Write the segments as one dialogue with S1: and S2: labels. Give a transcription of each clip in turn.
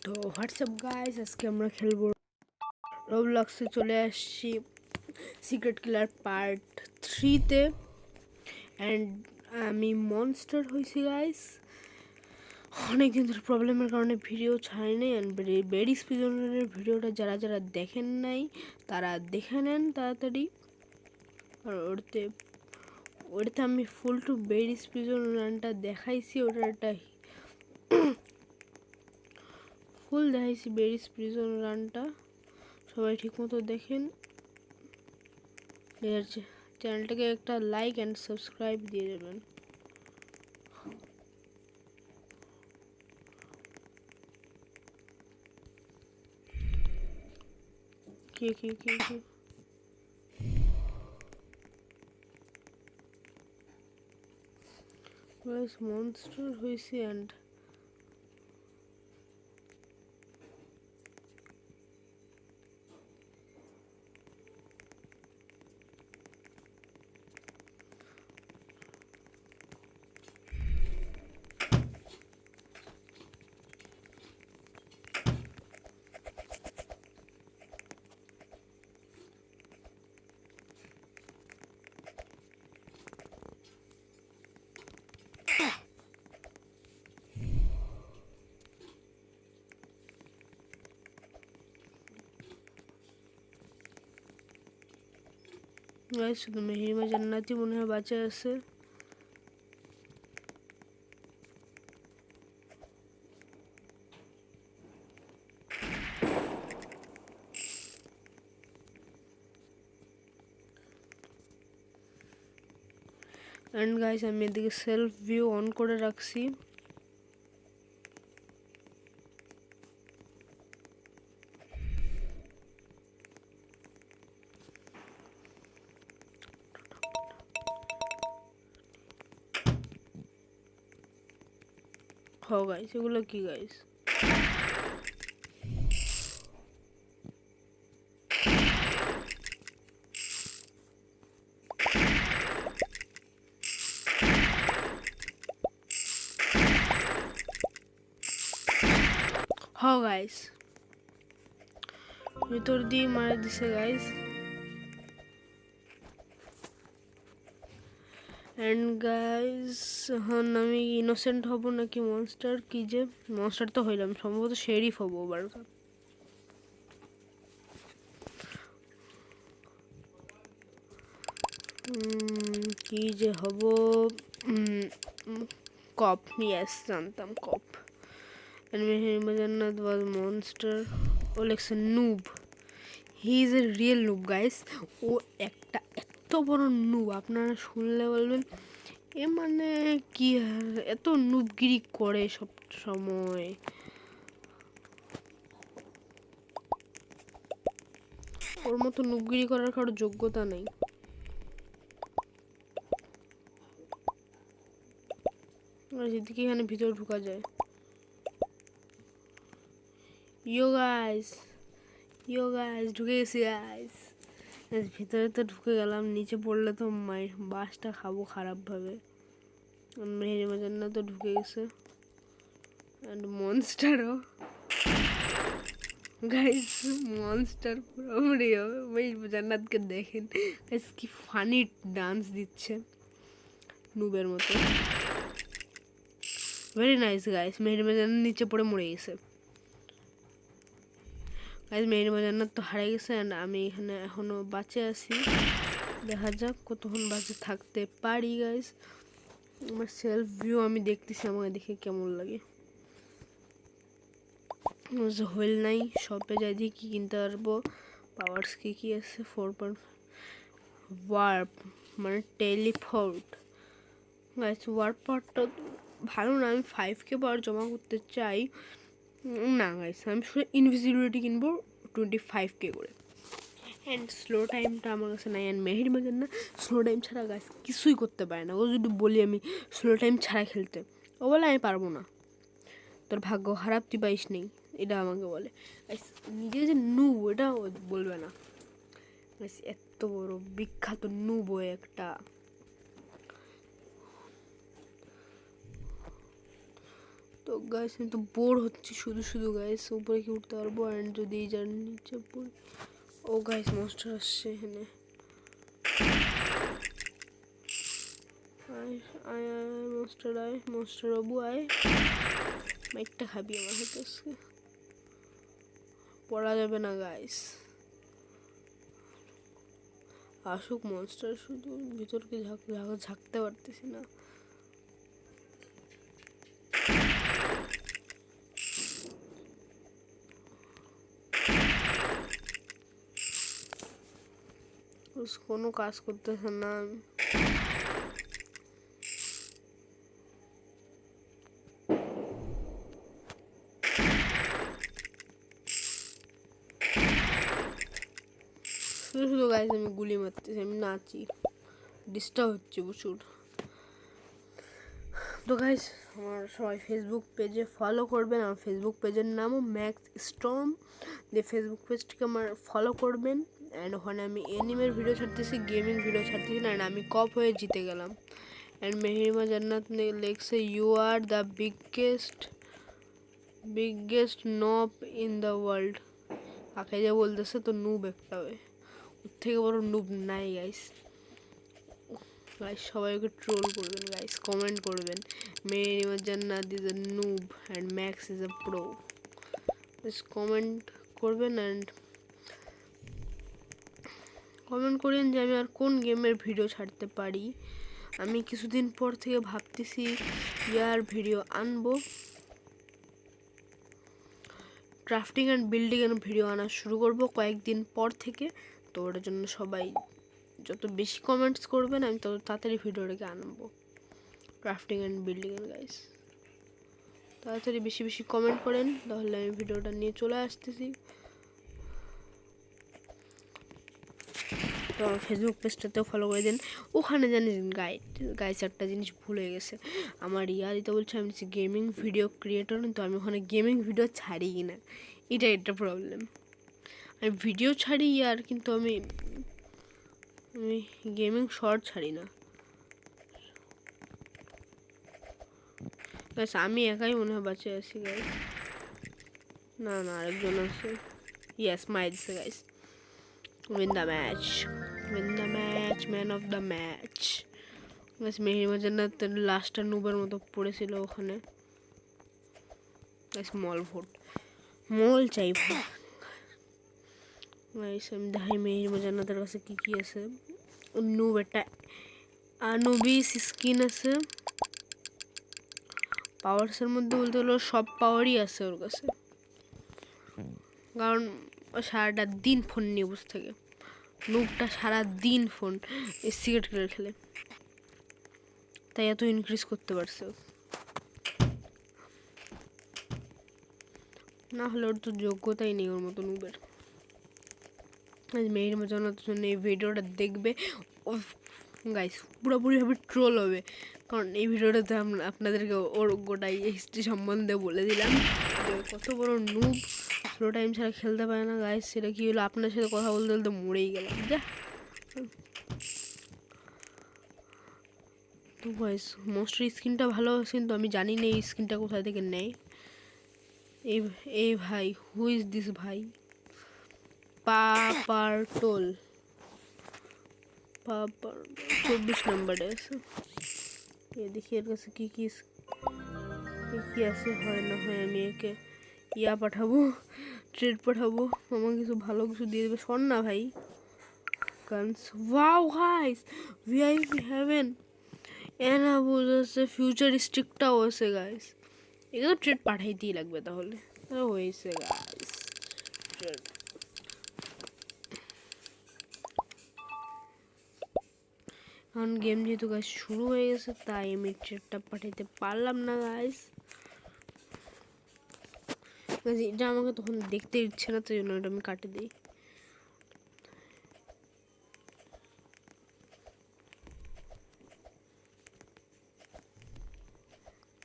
S1: তো WhatsApp guys, আজকে আমরা খেলবো রোবলক্সে। চলে আসছি সিক্রেট কিলার পার্ট 3-তে। অ্যান্ড আমি মনস্টার হয়েছি গাইস। অনেকদিন ধরে প্রবলেমের কারণে ভিডিও ছাড়িনি। অ্যান্ড বেরি স্পিজনের ভিডিওটা যারা যারা দেখেন নাই তারা দেখে নেন তাড়াতাড়ি। আর ওটাতে আমি ফুল টু বেরি স্পিজন রানটা দেখাইছি। ওটা একটা ফুল দেখাইছি বেরি স্পিজন রানটা, সবাই ঠিকমতো দেখেন। চ্যানেলটাকে একটা লাইক অ্যান্ড সাবস্ক্রাইব দিয়ে দেবেন। কে কে কে কে মনস্টার হয়েছে। অ্যান্ড শুধু মেহেরিমা জান্নাতি মনে হয় বাঁচা আছে। অ্যান্ড গাইস, আমি এদিকে সেলফ ভিউ অন করে রাখছি। গাইস, এগুলো কি গাইস? গাইস, ভিতর দিয়ে মারা দিছে গাইস। অ্যান্ড গাইস, এখন আমি ইনোসেন্ট হব নাকি মনস্টার? কি যে মনস্টার তো হইলাম, সম্ভবত শেরিফ হবো এবার। কি যে হব? কপ, ইয়েস, জানতাম কপ। Meher Jannat was monster. Alex noob. He is a real noob guys. ও একটা এত বড় noob, আপনারা শুনলে বলবেন এ মানে কি এত নুবগিরি করে সব সময়। ওর মতো নুবগিরি করার কারো যোগ্যতা নেই। যেদিকে এখানে ভিতর ঢুকা যায়। ইয়ো গাইস ঢুকে গেছি গাইস। ভিতরে তো ঢুকে গেলাম, নিচে পড়লে তো বাসটা খাবো খারাপ ভাবে। মেহেরিমা জান্নাত তো ঢুকে গেছে। অ্যান্ড মনস্টারও গাইস, মনস্টার পুরোপুরি হবে। মেহেরিমা জান্নাতকে দেখেন গাইস, কি ফানি ডান্স দিচ্ছে নুবের মতো। Very nice guys. মেহেরিমা জান্নাত নিচে পড়ে মরে গেছে গাইস। মেহেরিমা জান্নাত তো হারিয়ে গেছে। অ্যান্ড আমি এখানে এখনো বাঁচে আছি। দেখা যাক কতক্ষণ বাঁচে থাকতে পারি গাইস। আমার সেলফ ভিউ আমি দেখতেছি, আমাকে দেখে কেমন লাগে। হুইল নাই, শপে যাই দিয়ে কী কিনতে পারবো। পাওয়ার্স কী আছে? 4 ওয়ার্প মানে টেলিপোর্ট গাইস। ওয়ার্প পাওয়ারটা ভালো না, আমি 5K পাওয়ার জমা করতে চাই না গাইস। আমি শুধু ইনভিজিবিলিটি কিনবো 25K করে। অ্যান্ড স্লো টাইমটা আমার কাছে নাই। অ্যান্ড মেহেরিমা জান্নাত স্লো টাইম ছাড়া গাছ কিছুই করতে পারে না। ও যদি বলি আমি স্লো টাইম ছাড়া খেলতে, ও বলে আমি পারবো না, তোর ভাগ্য খারাপ, তুই পাইস নেই, এটা আমাকে বলে। নিজে যে নুব এটা বলবে না। এত বড় বিখ্যাত নুব একটা। তো গাইস আমি তো বোর হচ্ছি শুধু শুধু গাইস, উপরে কি উঠতে পারবো? অ্যান্ড যদি এই যার নিচে পড়ি, ও গাইস মনস্টার আসছে এখানে। আয় আয় আয় মনস্টার আয়, মনস্টার বাবু আয়। মাইকটা খাবি আমার হাতে আজকে, পড়া যাবে না গাইস। আসুক মনস্টার, শুধু ভিতরকে ঝাঁকতে পারতেছি না। কোনো কাজ করতেছে না। শুধু শুধু গাইস আমি গুলি মারতেছি, আমি নাচি, ডিস্টার্ব হচ্ছে প্রচুর। তো গাইস আমার সবাই ফেসবুক পেজে ফলো করবেন, আমার ফেসবুক পেজের নামও ম্যাক্স স্টর্ম। যে ফেসবুক পেজটিকে আমার ফলো করবেন। অ্যান্ড ওখানে আমি অ্যানিমের ভিডিও ছাড়তেছি, গেমিং ভিডিও ছাড়তেছি না। অ্যান্ড আমি কপ হয়ে জিতে গেলাম। অ্যান্ড মেহরিমা জান্নাত লেখছে ইউ আর দ্য বিগেস্ট নব ইন দ্য ওয়ার্ল্ড। কাকে যে বলতেছে, তো নুব একটা হয়, ওর থেকে বড় নুব নাই গাইস। গাইস সবাইকে ট্রোল করবেন গাইস, কমেন্ট করবেন মেহরিমা জান্নাত is a noob and max is a pro. Comment করবেন অ্যান্ড কমেন্ট করেন যে আমি আর কোন গেমের ভিডিও ছাড়তে পারি। আমি কিছুদিন পর থেকে ভাবতেছি ইয়ার ভিডিও আনবো, ক্রাফটিং অ্যান্ড বিল্ডিং এর ভিডিও আনা শুরু করব কয়েকদিন পর থেকে। তো ওটার জন্য সবাই যত বেশি কমেন্টস করবেন আমি তত তাড়াতাড়ি ভিডিওটাকে আনবো, ক্রাফটিং অ্যান্ড বিল্ডিং এর গাইস। তাড়াতাড়ি বেশি বেশি কমেন্ট করেন, তাহলে আমি ভিডিওটা নিয়ে চলে আসতেছি। তো আমার ফেসবুক পেজটাতেও ফলো করে দিন। ওখানে জানিস গাইস একটা জিনিস ভুলে গেছে, আমার দিতে বলছে আমি গেমিং ভিডিও ক্রিয়েটর, কিন্তু আমি ওখানে গেমিং ভিডিও ছাড়ি না, এটা একটা প্রবলেম। আমি ভিডিও ছাড়ি কিন্তু আমি গেমিং শর্ট ছাড়ি না গাইস। আমি একাই মনে হয় বাঁচে আছি গাইস, না না আরেকজন আছে। ইয়েস মাই দিছে guys, win the match, man of the match guys. Mehrima জান্নাত লাস্টটা নুবের মতো পড়েছিল ওখানে গাইস। মল চাই গাইস। আমি দেখাই মেহরিমা জান্নাতের কাছে কি কি আছে। নুব একটা আনুবিস স্কিন আছে, পাওয়ার্সের মধ্যে বলতে হলো সব পাওয়ারই আছে ওর কাছে, কারণ ও সারাটা দিন ফোন নিয়ে বসে থাকে। নুবটা সারা দিন ফোন সিগারেট খেলে, তাই এত ইনক্রিজ করতে পারছে। না হলে ওর তো যোগ্যতাই নেই ওর মতো নুবের। মেহেরিমা জান্নাতের জন্য এই ভিডিওটা দেখবে ও গাইস, পুরোপুরিভাবে ট্রোল হবে, কারণ এই ভিডিওটাতে আপনাদেরকে ওর গোটাই হিস্ট্রি সম্বন্ধে বলে দিলাম যে কত বড় নুব, স্লো টাইম ছাড়া খেলতে পারে না গাইস। সেটা কি হলো, আপনার সাথে কথা বলতে বলতে মরেই গেলাম যা। তো গাইস মোস্ট স্কিনটা ভালো আছে, কিন্তু আমি জানি না এই স্কিনটা কোথায় থেকে নেয়। এই ভাই, হু ইজ দিস ভাই? পাপারটোল 24 নম্বরে আছে। দেখি এর কাছে কি কি আছে, হয় না হয় আমি একে পাঠাবো, ট্রেড পাঠাবো, আমার কিছু ভালো কিছু দিয়ে দেবে। শোন না ভাই, guns wow guys, VIP heaven এনা বুঝেছে, ফিউচারিস্টিকটাও আছে গাইস। এগুলো ট্রেড পাঠাইতেই লাগবে, তাহলে হয়েছে গাইস ট্রেড। এখন গেম যেহেতু গাইস শুরু হয়ে গেছে, তাই আমি ট্রেডটা পাঠাইতে পারলাম না গাইস। এটা আমাকে তখন দেখতে ইচ্ছে না, তাই জন্য এটা আমি কাটে দিই।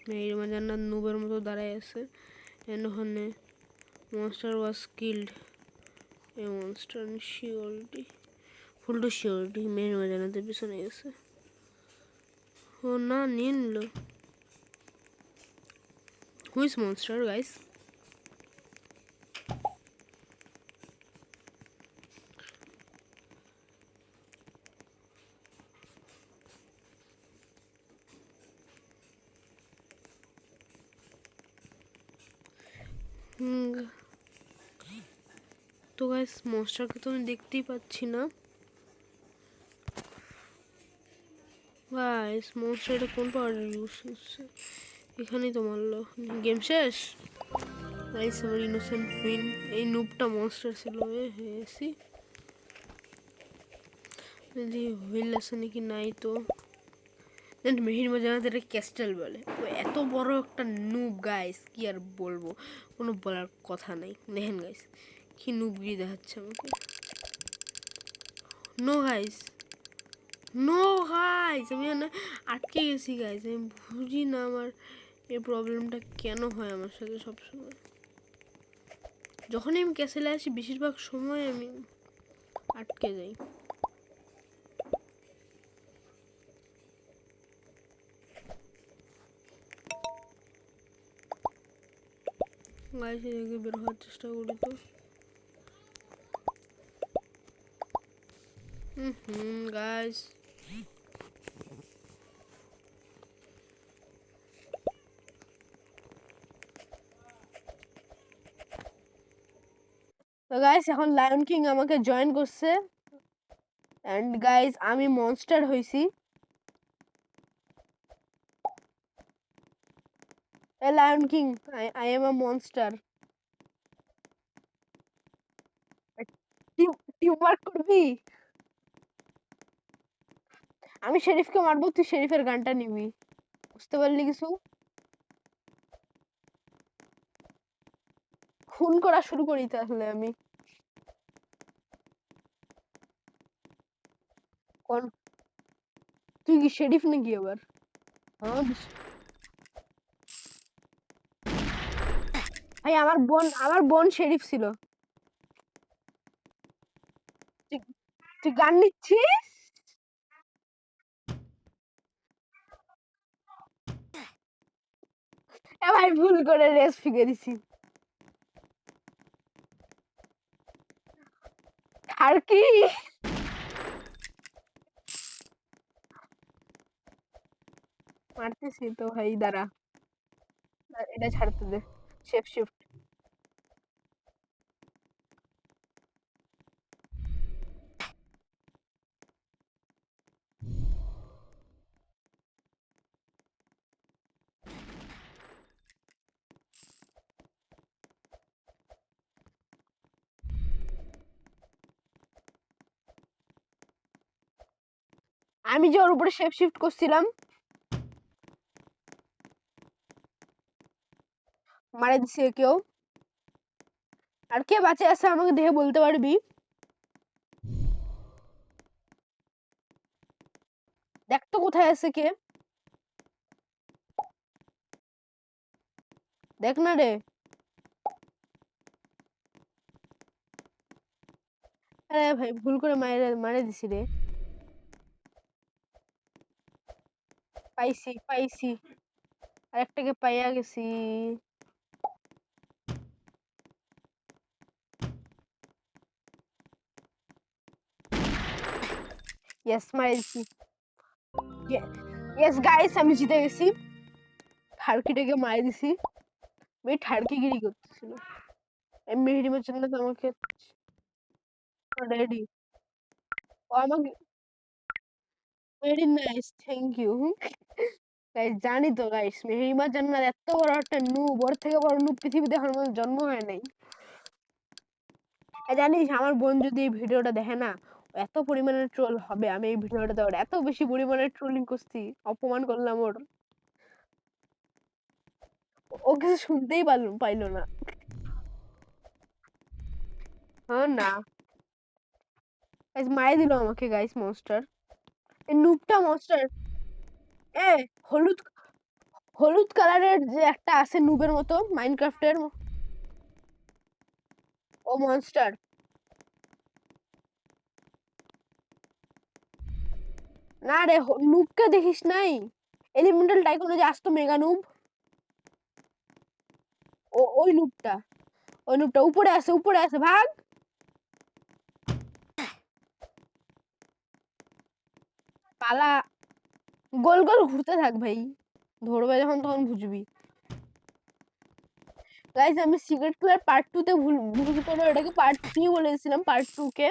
S1: মেহেরিমা জান্নাত নুবের মতো দাঁড়ায় আছে, ওখানে monster was killed, a monster surety, full to surety Meherima জান্নাতের পিছনে গেছে। ও না, নিয়ে নিল। Who is monster, guys? তো গাইস মনস্টারকে তো আমি দেখতেই পাচ্ছি না। গাইস মনস্টারটা কোন পাওয়ার ইউজ করছে? এখানেই তো মারলো। গেম শেষ। গাইস আমার ইনোসেন্ট উইন। এই নুবটা মনস্টার ছিল। এসি যদি হুইল আছে নাকি নাই তো। দেন মেহির মধ্যে আমাদের ক্যাস্টেল বলে, ও এত বড় একটা নুব গাইস, কি আর বলবো, কোনো বলার কথা নাই। দেখেন গাইস কি নুবগিরি দেখাচ্ছে আমাকে। নো গাইস, নো গাইস, আমি না আটকে গেছি গাইস। আমি বুঝি না আমার এই প্রবলেমটা কেন হয় আমার সাথে সবসময়। যখনই আমি ক্যাসেলে আসি বেশিরভাগ সময় আমি আটকে যাই। গাইস এদিকে বের হওয়ার চেষ্টা করি তো। গাইস তো গাইস এখন লায়ন কিং আমাকে জয়েন করছে। এন্ড গাইস আমি মনস্টার হইছি। A lion king, I am a monster. Team work করবি? আমি শেরিফকে মারবো, তুই শেরিফের গানটা নিবি। বুঝতে পারলি কিছু? খুন করা শুরু করি তাহলে আমি। কোন? তুই কি শেরিফ নাকি আবার? হ্যাঁ ভাই, আমার বোন শেরিফ ছিল। তুই তুই গান নিচ্ছিস? এ ভাই ভুল করে রেস ফিকে দিছি। আর কি? মারতেছি তো ভাই, দাঁড়া। এটা ছাড়তে দে। Shape shift. আমি যে ওর উপরে শেপ শিফট করছিলাম, মারা দিছে কেউ। আর কে বাঁচে আছে আমাকে দেখে বলতে পারবি? দেখ তো কোথায় আছে কে। দেখ না রে। আরে ভাই ভুল করে মারে মারে দিছি রে। পাইছি পাইছি। আরেকটাকে পাইয়া গেছি। ইয়েস মারে দিছি। ইয়েস গাইস আমি জিতে গেছি। ঠারকিটাকে মারে দিছি। মেয়ে ঠারকিগিরি করতেছিল। মেহেরিমার জন্য তো আমাকে রেডি। ও আমাকে very nice, thank you. Guys জানি তো গাইস, মেহেরিমা জান্নাত এত বড় একটা নূব, ওর থেকে বড় নূব পৃথিবীতে আমার মনে জন্ম হয় নাই। জানিস আমার বোন যদি এই ভিডিওটা দেখে না, ও এত পরিমাণে ট্রোল হবে। আমি এই ভিডিওটাতে ওর এত বেশি পরিমাণে ট্রোলিং করছি, অপমান করলাম ওর। ও কিছু শুনতেই পাইলো না। হ্যাঁ না গাইস, মাই দিল আমাকে গাইস মনস্টার। এই নুবটা মনস্টার। এ হলুদ হলুদ কালারের যে একটা আছে নুবের মতো মাইনক্রাফটের, ও মনস্টার। না রে, নুবকে দেখিস নাই? এলিমেন্টাল টাইকুনে যে আসতো মেগা নুব। ওই নুপটা উপরে আছে ভাগ। পালা, গোল গোল ঘুরতে থাক ভাই, ধরবে যখন তখন বুঝবি। গাইস আমি সিক্রেট ক্লার পার্ট 2 তে ভুল করে এটাকে পার্ট 3 বলেছিলাম, পার্ট 2 কে।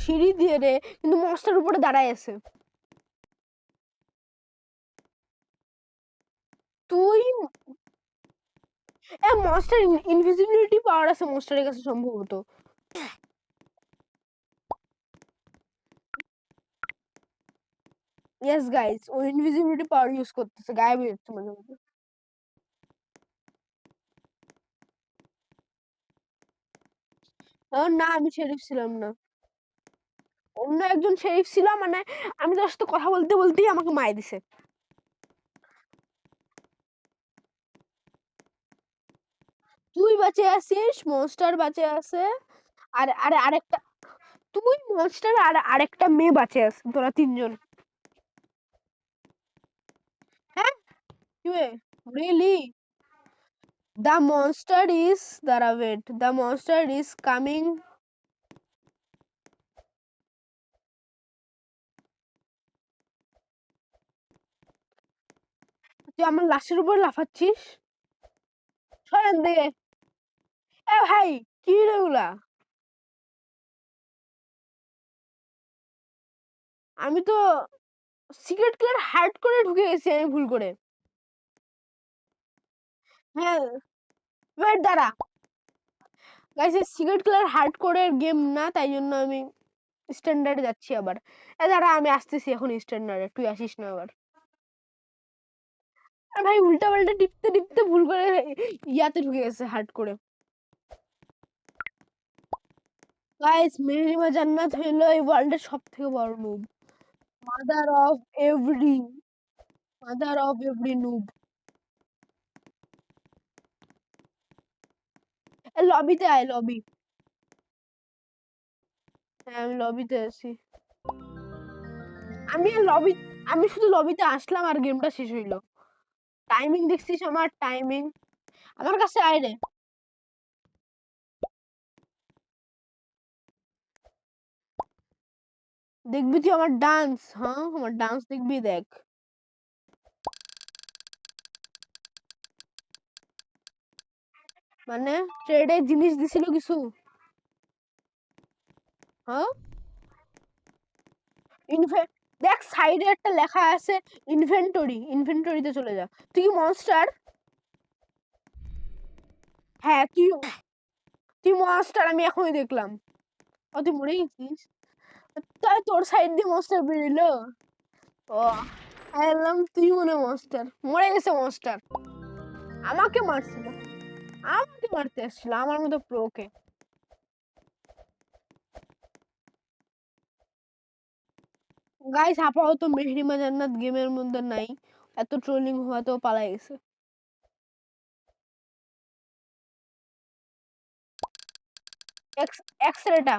S1: সিঁড়ি দিয়ে রে, কিন্তু মনস্টার উপরে দাঁড়ায় আছে। তুই মনস্টার ইনভিজিবিলিটি পাওয়ার আছে মনস্টারের কাছে সম্ভবত। ইয়েস গাইস, ও ইনভিজিবিলিটি পাওয়ার ইউজ করতেছে, গায়েব হয়ে যাচ্ছে মাঝে মাঝে। না আমি শেরিফ ছিলাম না, অন্য একজন শেরিফ ছিল, মানে আমি তোর সাথে কথা বলতে বলতেই আমাকে মায় দিছে। তুই বাঁচে আছিস, মনস্টার বাঁচে আছে, আর আরেকটা তুই, মনস্টার আর আরেকটা মেয়ে বাঁচে আছে, তোরা তিনজন। হ্যাঁ রিয়েলি? দ্য মনস্টার ইজ, দাঁড়া wait, the monster is coming. তুই আমার লাশের উপর লাফাচ্ছিস, সরেন দিকে। এ ভাই, কি রে ওগুলা? আমি তো সিক্রেট ক্লার হার্ড করে ঢুকে গেছি আমি ভুল করে। হ্যাঁ ওয়েট দাঁড়া, গাইস সিক্রেট ক্লার হার্ড করে গেম না, তাই জন্য আমি স্ট্যান্ডার্ডে যাচ্ছি আবার। দাঁড়া আমি আসতেছি এখন স্ট্যান্ডার্ডে, তুই আসিস না আবার। আর ভাই উল্টা পাল্টা টিপতে টিপতে ভুল করে ইয়াতে ঢুকে গেছে হার্ড করে। গাইস মেহরিমা জান্নাত হইলো এই ওয়ার্ল্ডের সবথেকে বড় noob, mother of every, mother of every noob. লবিতে আয়, লবি। হ্যাঁ আমি লবিতে আছি। আমি লবি, আমি শুধু লবিতে আসলাম আর গেমটা শেষ হইলো। টাইমিং দেখছিস আমার টাইমিং? আমার কাছে আয় রে, দেখবি তুই আমার ডান্স, হ্যাঁ আমার ডান্স দেখবি, দেখ। মানে ট্রেডে জিনিস দিছিল কিছু, হ্যাঁ দেখ সাইডে একটা লেখা আছে ইনভেন্টরি, ইনভেন্টরিতে চলে যা। তুই কি মনস্টার? হ্যাঁ তুই মনস্টার, আমি এখনই দেখলাম। ও তুই মরে গেছিস, তাহলে তোর সাইড দিয়ে মনস্টার বেরিলো। ও এলাম, তুই মনে মনস্টার, মরে গেছে মনস্টার। আমাকে মারছিল, আমাকে মারতে আসছিল আমার মতো প্রোকে। গাইস আপাতত মেহরিমা জান্নাত গেমের মধ্যে নাই, এত ট্রোলিং হওয়াতেও পালাই গেছে। এক্সরেটা,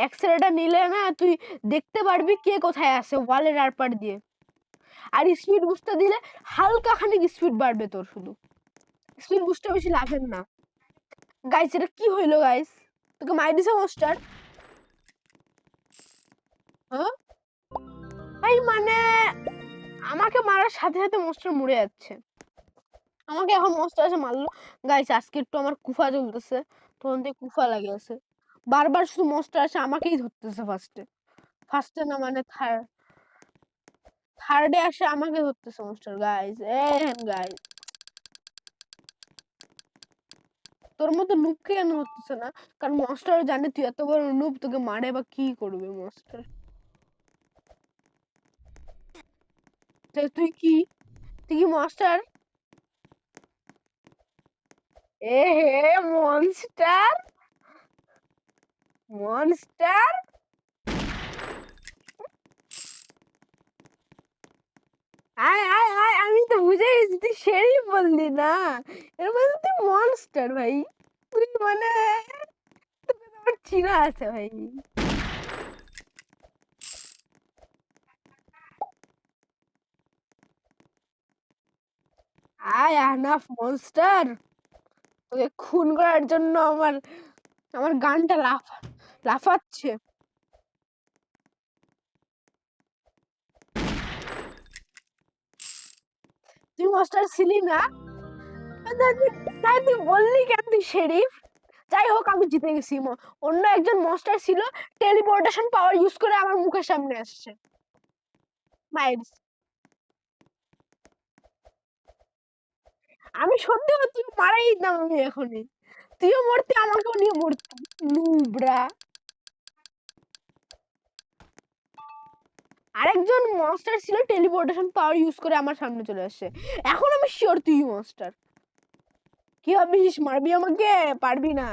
S1: এক্সরেটা নিলে না তুই দেখতে পারবি কে কোথায় আছে ওয়ালের আর পার দিয়ে। আর স্পিড বুস্টটা দিলে হালকা খানিক স্পিড বাড়বে তোর, শুধু স্পিড বুস্টটা বেশি লাভের না। গাইস এটা কি হইলো গাইস, তোকে মাই দিছে মাস্টার? হ্যাঁ ভাই মানে আমাকে মারার সাথে সাথে মাস্টার মরে যাচ্ছে, আমাকে এখন মাস্টার এসে মারলো। গাইস আজকে একটু আমার কুফা চলতেছে, তখন থেকে কুফা লাগে আছে, বারবার শুধু মাস্টার এসে আমাকেই ধরতেছে, ফার্স্টে ফার্স্টে না মানে থার্ডে আসে আমাকে ধরতেছে মাস্টার। গাইস গাইস তোর মতো নুবকে কেন হচ্ছে না? কারণ মাস্টার জানে তুই এত বড় নুব, তোকে মারে বা কি করবে মাস্টার। তুই কি মাস্টার? এ হে মনস্টার, মনস্টার। আয় আয় আয়, আমি তো বুঝে গেছি তুই শেরিফ বললি না, এর মানে তুই মনস্টার ভাই, তুই মানে তোকে তো আমার চিনা আছে ভাই। আয় আহনাফ মনস্টার, তোকে খুন করার জন্য আমার আমার গানটা লাফাচ্ছে। তুই মনস্টার ছিলি না? তাই তুই বললি কেন তুই শেরিফ? যাই হোক আমি জিতে গেছি। অন্য একজন মনস্টার ছিল, টেলিপোর্টেশন পাওয়ার ইউজ করে আমার মুখের সামনে আসছে। মাইর, আমি সত্যি তুই মারাই দিতাম আমি এখনই। তুইও মরতি, আমাকেও নিয়ে মরতি। নুবরা। আরেকজন মনস্টার ছিল, টেলিপোর্টেশন পাওয়ার ইউজ করে আমার সামনে চলে আসছে। এখন আমি শিওর তুই মনস্টার। কি ভাবিস মারবি আমাকে? পারবি না।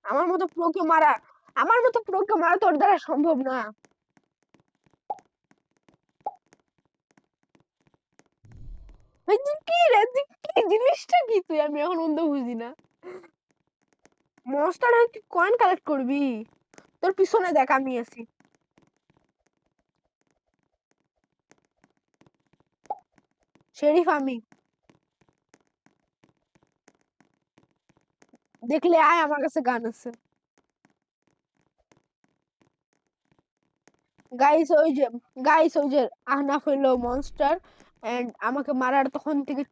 S1: আমার মতো প্রোকে মারা, আমার মতো প্রোকে মারা তোর দ্বারা সম্ভব না। ভাই তুই কি রে, তুই কি জিনিসটা কি তুই? আমি এখন অন্ধ বুঝি না। মনস্টার হয়ে তুই কয়েন কালেক্ট করবি? তোর পিছনে দেখ আমি আছি। শেরিফ আমি। দেখলে আয়, আমার কাছে গান আছে। গাইস ওই যে, গাইস ওই যে আহনাফ হইলো মনস্টার এন্ড আমাকে মারার তখন থেকে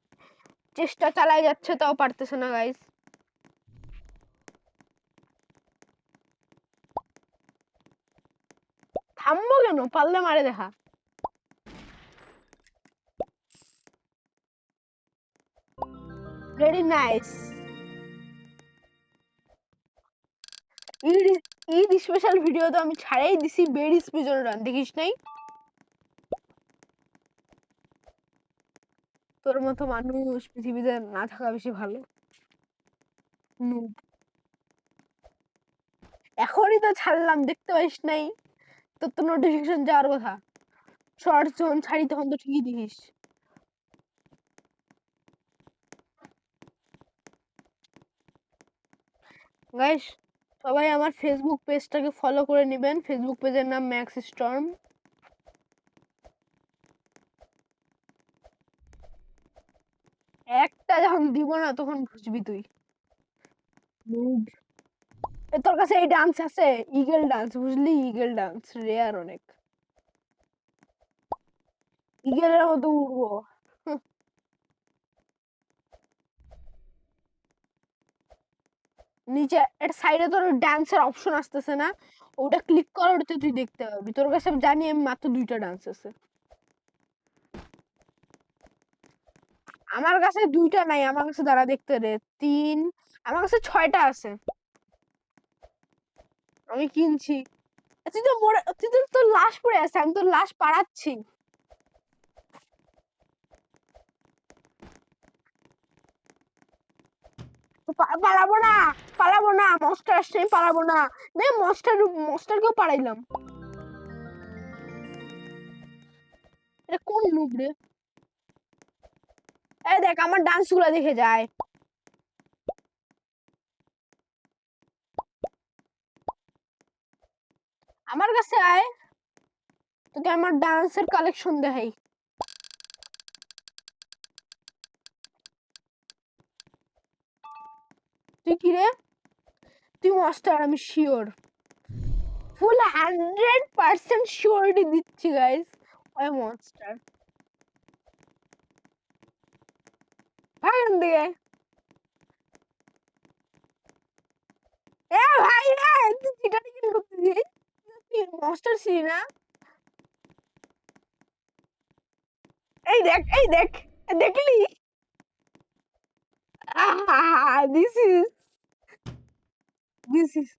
S1: চেষ্টা চালাই যাচ্ছে, তাও পারতেছে না গাইস। থামবো কেন? পারলে মারে দেখা। Very nice. Eid, Eid special video তো আমি ছাড়াই দিছি, বেড স্পেশাল রান দেখিস নাই? তোর মতো মানুষ পৃথিবীতে না থাকা বেশি ভালো। নুব। এখনই তো ছাড়লাম, দেখতে পাইস নাই? তোর তো নোটিফিকেশন যাওয়ার কথা। শর্টস যখন ছাড়ি তখন তো ঠিকই দেখিস। গাইস সবাই আমার ফেসবুক পেজটাকে ফলো করে নেবেন। ফেসবুক পেজের নাম ম্যাক্স স্টর্ম। একটা যখন দিব না তখন বুঝবি তুই। নুব। তোর কাছে এই ডান্স আছে, ইগল ডান্স, বুঝলি? ইগল ডান্স রেয়ার অনেক। ইগলের মতো উড়বো। নিচে একটা সাইডে তোর ডান্সের অপশন আসতেছে না? ওটা ক্লিক কর, ওটাতে তুই দেখতে পাবি। তোর কাছে আমি জানি আমি মাত্র 2টা ডান্স আছে। আমার কাছে 2টা নাই, আমার কাছে দাঁড়া দেখতে রে। 3, আমার কাছে 6টা আছে। আমি কিনছি। তুই তো মরে, তুই তো তোর লাশ পড়ে আছে, আমি তোর লাশ পাড়াচ্ছি। পালাবো না, পালাবো না, মনস্টার আসছে, আমি পালাবো না। নে মনস্টারকেও পাড়াইলাম। এটা কোন নুব রে? এই দেখ আমার ডান্স গুলা দেখে যায়। আমার কাছে আয়, তোকে আমার ডান্সের কালেকশন দেখাই। তুই কি রে? তুই মনস্টার, আমি শিওর। ফুল 100% শিওরিটি দিচ্ছি গাইস, ওই মনস্টার। ভাগন দিকে। এ ভাই রে, তুই চিটারি কেন করতেছিস? তুই মনস্টার ছিলি না? এই দেখ, এই দেখ, দেখলি? দিস ইজ, দিস ইজ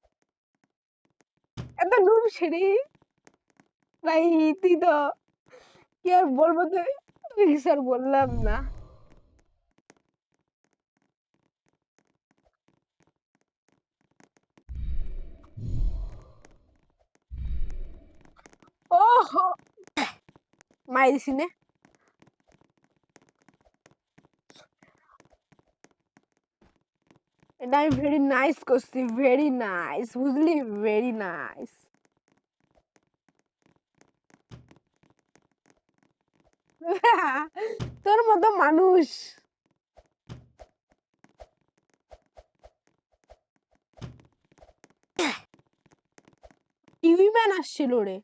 S1: এত নুব ছেড়ে। ভাই তুই তো, কি আর বলবো, তো কিছু আর বললাম না। ওহো, মাই দিছি নে। এটা আমি ভেরি নাইস করছি, ভেরি নাইস, বুঝলি? Very nice. তোর মতো মানুষ। টিভি ম্যান আসছিল রে।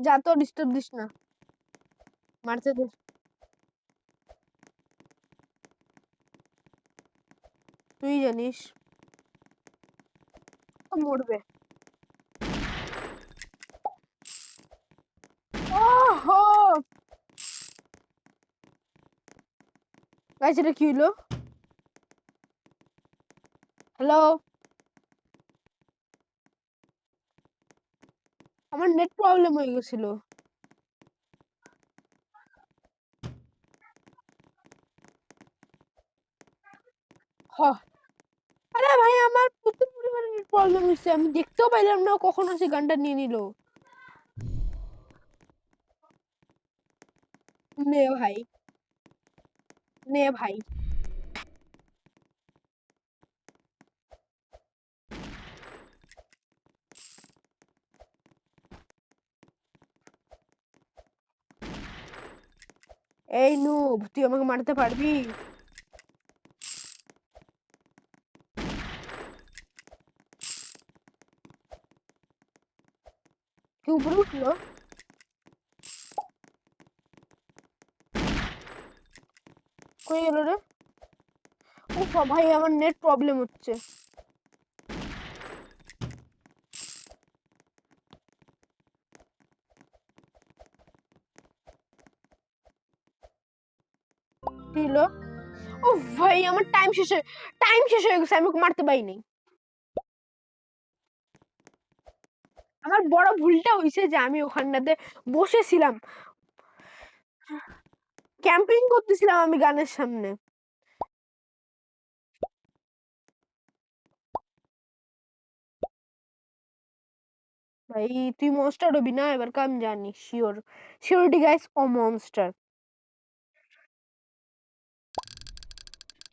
S1: যা তো ডিস্টার্ব দিস না, মারতে দে। তুই জানিস মরবে। ওহো গাইস, এটা কি হলো? হ্যালো, আমার নেট প্রবলেম হয়ে গেছিল। আরে ভাই, আমার প্রচুর পরিমাণে নেট প্রবলেম হচ্ছে, আমি দেখতেও পাইলাম না কখন সে গানটা নিয়ে নিল। নে ভাই, নে ভাই। এই নুব, তুই আমাকে মারতে পারবি? কি উপরে উঠলো? কই গেল রে? ও ভাই, আমার নেট প্রবলেম হচ্ছে। কি হলো? ও ভাই, আমার টাইম শেষ হয়ে গেছে, আমি ওকে মারতে পারিনি। আমার বড় ভুলটা হয়েছে যে আমি ওখানটাতে বসেছিলাম, ক্যাম্পিং করতেছিলাম আমি গানের সামনে। ভাই, তুই মনস্টার হবি না এবার, কাম জানি শিওর। শিওরিটি গাইস, ও মনস্টার।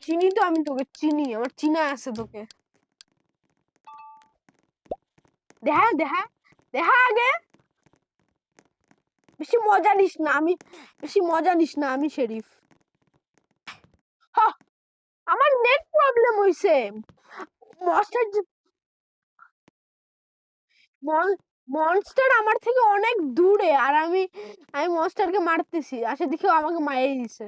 S1: চিনি তো, আমি তোকে চিনি, আমার চিনা আছে তোকে। দেখা দেখা দেখা আগে। বেশি মজা নিস না, আমি শেরিফ। হা, আমার নেট প্রবলেম হইছে। মনস্টার মনস্টার আমার থেকে অনেক দূরে, আর আমি আমি মনস্টারকে মারতেছি, আসে দেখেও আমাকে মারিয়ে দিছে।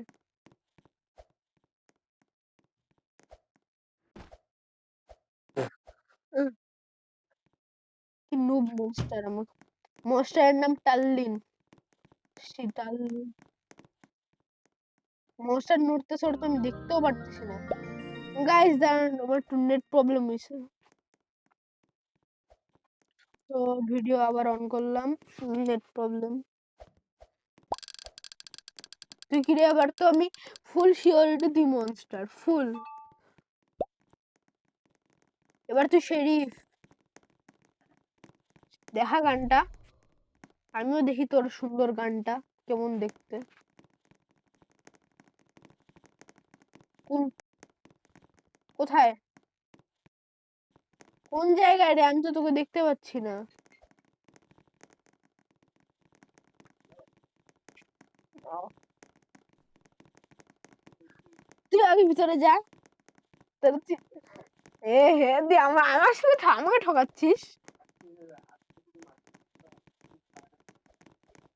S1: উহ, কি নুব মনস্টার! আমার মনস্টারের নাম টাল্লিন। টাল্লিন। মনস্টার নড়তে চড়তে আমি দেখতেও পারতেছি না। গাইস দাঁড়ান, আমার একটু নেট প্রবলেম হয়েছে, তো ভিডিও আবার অন করলাম। Net problem. তুই কি রে, আবার তো আমি ফুল শিওরিটি তুই মনস্টার ফুল। এবার তুই শেরিফ। দেখা গানটা, আমিও দেখি তোর সুন্দর গানটা কেমন দেখতে। কোন, কোথায়, কোন জায়গায় রে? আমি তো তোকে দেখতে পাচ্ছি না। তুই আগে ভিতরে যা। এ হে দি, আমার সাথে আমাকে ঠকাচ্ছিস।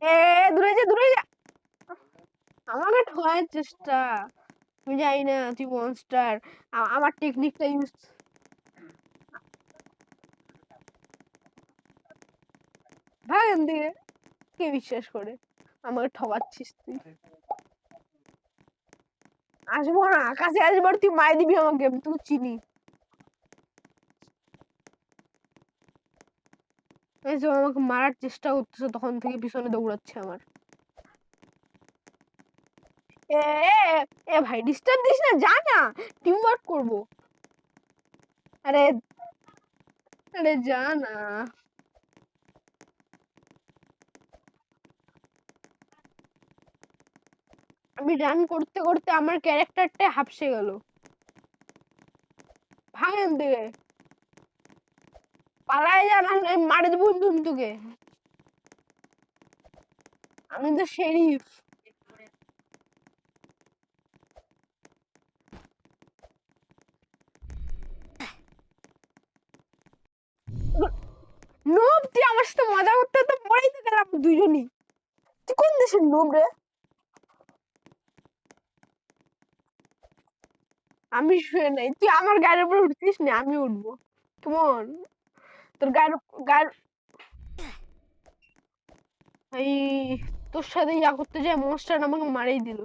S1: এ দূরে যা, দূরে যা, আমাকে ঠকানোর চেষ্টা। আমি জানি না তুই মনস্টার, আমার টেকনিকটা ইউজ। ভাগ এখান থেকে, কে বিশ্বাস করে? আমাকে ঠকাচ্ছিস তুই। আসবো না, কাছে আসবার তুই মাই দিবি আমাকে, আমি তোকে চিনি। এই যে আমাকে মারার চেষ্টা করতেছে, তখন থেকে পিছনে দৌড়াচ্ছে আমার। এ এ, এ ভাই, ডিস্টার্ব দিস না, যা না, টিম ওয়ার্ক করবো। আরে, আরে যা না। আমি রান করতে করতে আমার ক্যারেক্টারটা হাঁপসে গেল। ভাঙেন দিকে পালায় যা, না মারে দেবো তোকে। আমি তো শেরিফ। নোব, তুই আমার সাথে মজা করতে তো মরেই তো গেলাম দুজনই। তুই কোন দেশের নোব রে? আমি শুয়ে নাই, তুই আমার গায়ের উপরে উঠছিস না, আমি উঠবো। কেমন তোর গায়ের এই তোর সাথে ইয়া করতে যায় মনস্টার আমাকে মারাই দিল।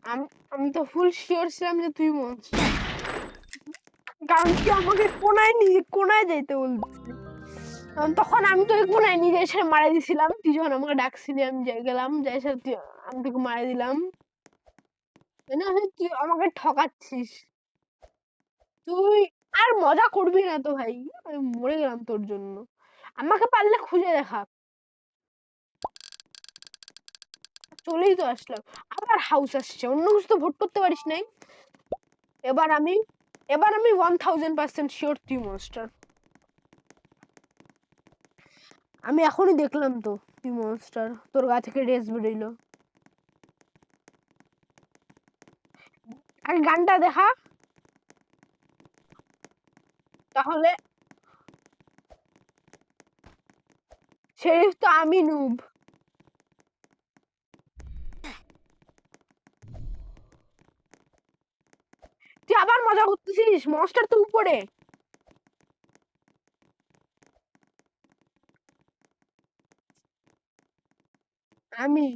S1: আমি আমি তো ফুল শিওর ছিলাম যে তুই মনস্টার, কারণ তুই আমাকে কোনায় যাইতে বলছিস। তখন আমি তোকে কোনায় নিজে এসে মারা দিছিলাম, তুই যখন আমাকে ডাকছিলি আমি গেলাম, যাই এসে আমি তোকে মারা দিলাম। তুই আমাকে ঠকাচ্ছিস। তুই আর মজা করবি না তো ভাই, আমি মরে গেলাম তোর জন্য। আমাকে পারলে খুঁজে দেখা। চলেই তো আসলাম, আবার হাউস আসছে, অন্য কিছু তো ভোট করতে পারিস নাই। এবার আমি 1000% শিওর তুই মনস্টার। আমি এখনই দেখলাম তো তুই মনস্টার, তোর গা থেকে রেস বেরোইলো। আগে গানটা দেখা, তাহলে শেরিফ তো আমি নুব। তুই আবার মজা করতেছিস, মনস্টার তো উপরে। আমি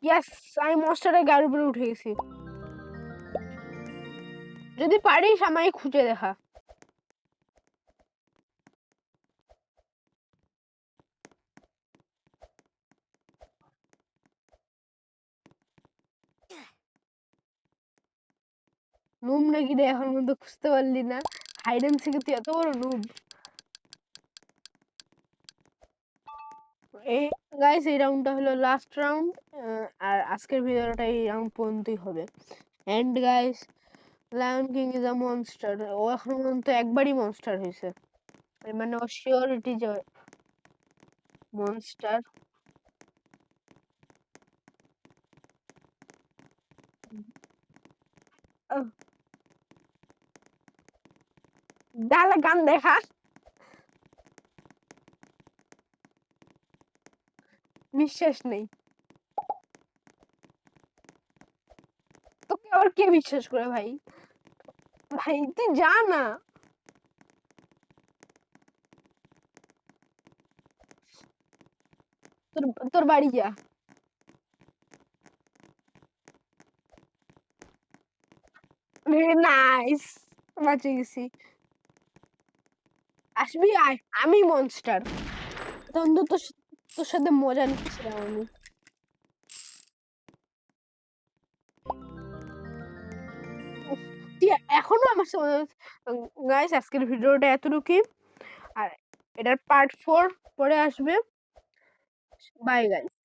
S1: ইয়েস, আমি মনস্টারের গায়ের উপরে উঠে গেছি। যদি পারিস আমায় খুঁজে দেখা। নুব নাকি রে, এখন পর্যন্ত খুঁজতে পারলি না? হাইড এন্ড সিকে তুই এত বড় নুব? এই গাইস, এই রাউন্ডটা হলো লাস্ট রাউন্ড, আর আজকের ভিডিওটা এই রাউন্ড পর্যন্তই হবে। And guys, lion king is a monster. ও এখন পর্যন্ত একবারই মনস্টার হয়েছে, মানে ও শিওরিটি যে মনস্টার। ডালা গান দেখা, বিশ্বাস নেই তোকে, আবার কে বিশ্বাস করে ভাই? ভাই তুই যা না। তোর তোর বাড়ি যা। নাইস, বাঁচে গেছি। আসবি আয়, আমি মনস্টার। তখন তো তোর সাথে মজা নিচ্ছিলাম আমি। তুই এখনো আমার সাথে। গাইস, আজকের ভিডিওটা এতটুকুই, আর এটার পার্ট 4 পরে আসবে। Bye guys.